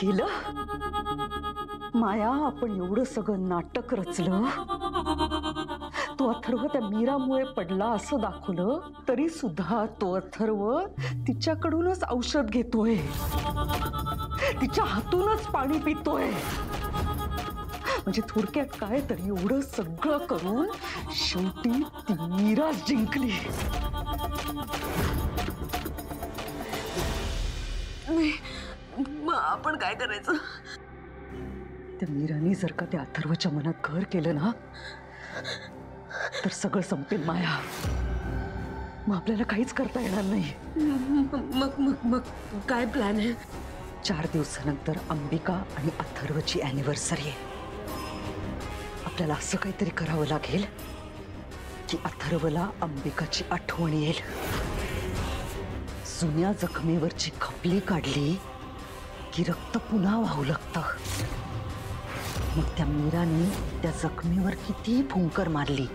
केलं माया, आपण एवढं सगळं नाटक रचलं, तो अथर्व त्या मीरामुळे पडला असं दाखवलं, तरी सुद्धा तो अथर्व तिच्याकडूनच औषध घेतोय, तिच्या हातूनच पाणी पितोय। म्हणजे थोडक्यात काय, तरी एवढं सगळं करून शेवटी ती मीराच जिंकली। मग आपण काय करायचं? त्या मीराने जर का त्या अथर्वच्या मनात घर केलं ना, तर सगळं संपेल माया। मग आपल्याला काहीच करता येणार नाही। मग मग मग काय प्लॅन आहे? 4 दिवसानंतर अंबिका आणि अथर्वची अॅनिव्हर्सरी आहे। आपल्याला असं काहीतरी करावं लागेल की अथर्वला अंबिकाची आठवण येईल। जुन्या जखमेवरची खपली काढली की रक्त पुन्हा वाहू लागतं। मग त्या मीराने त्या जखमेवर किती फुंकर मारली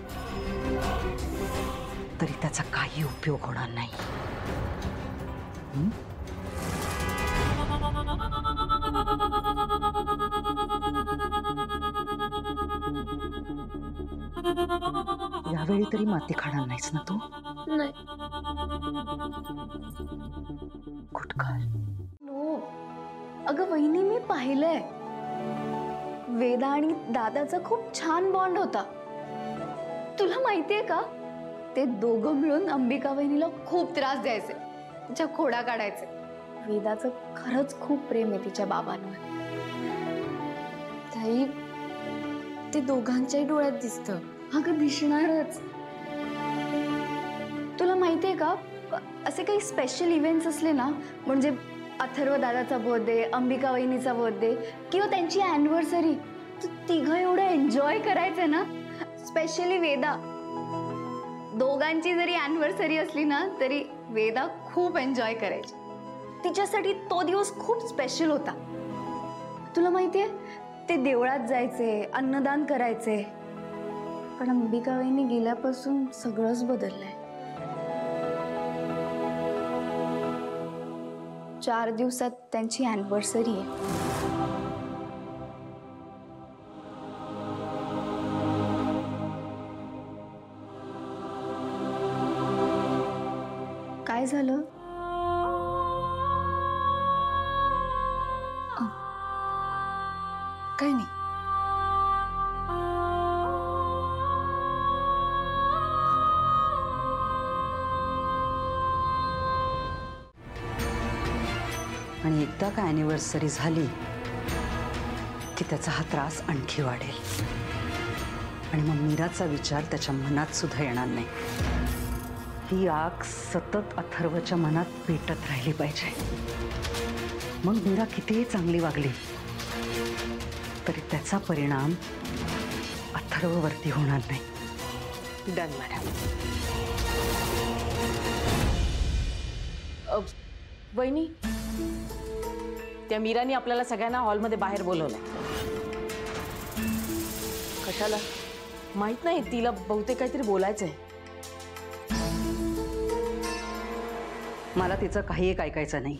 तरी त्याचा काही उपयोग होणार नाही। यावेळी तरी माती खाणार नाहीस ना तू? नाही। गुटकार नो, अगं वहिनी, मी पाहिलंय वेदा आणि दादाचा खूप छान बॉन्ड होता। तुला माहितीये का, ते दोघं मिळून अंबिका वहिनीला खूप त्रास द्यायचे, तिच्या खोडा काढायचे। वेदाचं खरंच खूप प्रेम आहे तिच्या बाबांवर। ताई, ते दोघांच्याही डोळ्यात दिसतं। अगं दिसणारच। तुला माहितीये का, असे काही स्पेशल इव्हेंट्स असले ना, म्हणजे अथर्व दादाचा बर्थडे, अंबिका वहिनीचा बर्थडे किंवा त्यांची अॅनिव्हर्सरी, तर तिघं एवढं एन्जॉय करायचे ना। स्पेशली वेदा, दोघांची जरी अॅनिव्हर्सरी असली ना तरी वेदा खूप एन्जॉय करायची। तिच्यासाठी तो दिवस खूप स्पेशल होता। तुला माहितीये, ते देवळात जायचे, अन्नदान करायचे। पण अंबिका वहिनी गेल्यापासून सगळंच बदललंय। 4 दिवसात त्यांची अॅनिव्हर्सरी आहे। काय झालं? काही नाही। आणि एकदा का अॅनिव्हर्सरी झाली की त्याचा हा त्रास आणखी वाढेल आणि मग मीराचा विचार त्याच्या मनात सुद्धा येणार नाही। ही आग सतत अथर्वच्या मनात पेटत राहिली पाहिजे। मग मीरा कितीही चांगली वागली तरी त्याचा परिणाम अथर्ववरती होणार नाही। Done madam. वहिनी, त्या मीराने आपल्याला सगळ्यांना हॉलमध्ये बाहेर बोलवलंय। कशाला? माहित नाही, तिला बहुतेक काहीतरी बोलायचंय। मला तिचं काही एक ऐकायचं नाही।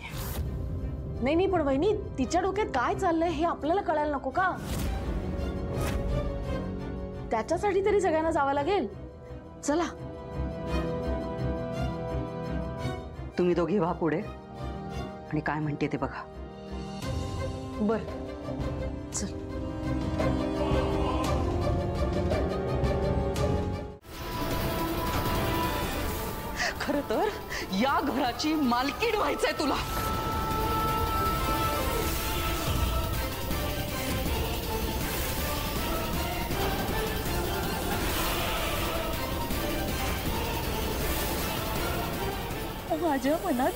नाही नाही, पण वहिनी, तिच्या डोक्यात काय चाललंय हे आपल्याला कळायला नको का? त्याच्यासाठी तरी सगळ्यांना जावं लागेल। चला। तुम्ही दोघी व्हा पुढे आणि काय म्हणते ते बघा। बर, चल। खरं तर या घराची मालकीण व्हायचंय तुला। माझ्या मनात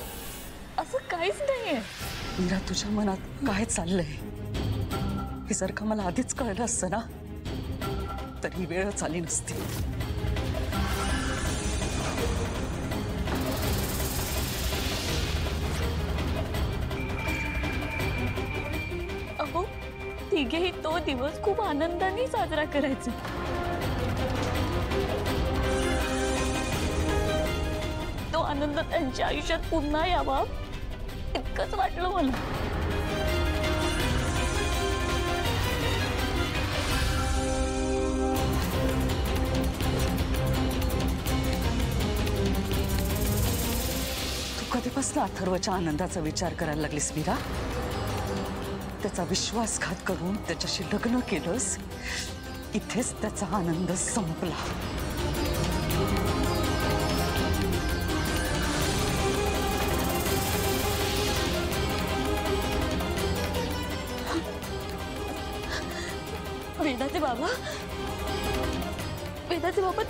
असं काहीच नाहीये। मीरा, तुझ्या मनात काय चाललंय हे जर का मला आधीच कळलं असतं ना, तर ही वेळच आली नसती। अहो, तिघेही तो दिवस खूप आनंदाने साजरा करायचे। तो आनंद त्यांच्या आयुष्यात पुन्हा यावा इतकंच वाटलं मला। कधीपासून अथर्वच्या आनंदाचा विचार करायला लागलीस मीरा? त्याचा विश्वासघात करून त्याच्याशी लग्न केलंस, इथेच त्याचा आनंद संपला. वेदाचे बाबा, वेदाचे बाबा,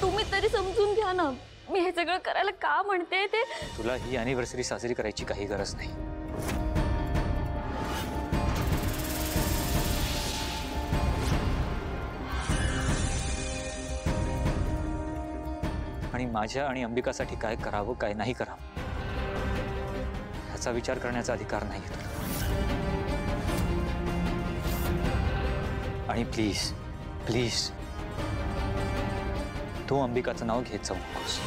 तुम्ही तरी समजून घ्या ना. मी हे सगळं करायला का म्हणते ते. तुला ही अॅनिव्हर्सरी साजरी करायची काही गरज नाही. आणि माझ्या आणि अंबिकासाठी काय करावं काय नाही करावं ह्याचा विचार करण्याचा अधिकार नाही तुला. आणि प्लीज प्लीज तू अंबिकाचं नाव घेत जाऊ नकोस.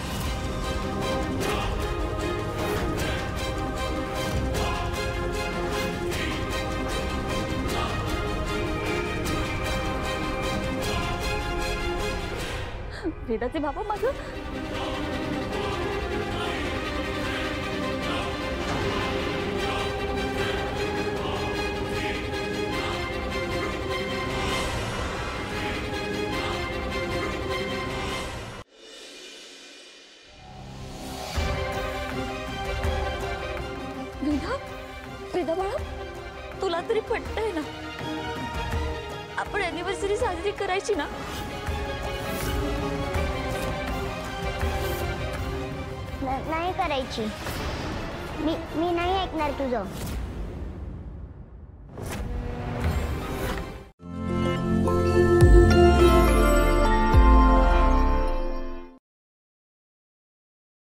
वेदाचे बाबा, माझं वेदा, वेदा बाळा, तुला तरी पटतंय ना आपण अॅनिव्हर्सरी साजरी करायची ना? नाही करायची. मी नाही ऐकणार तुझं.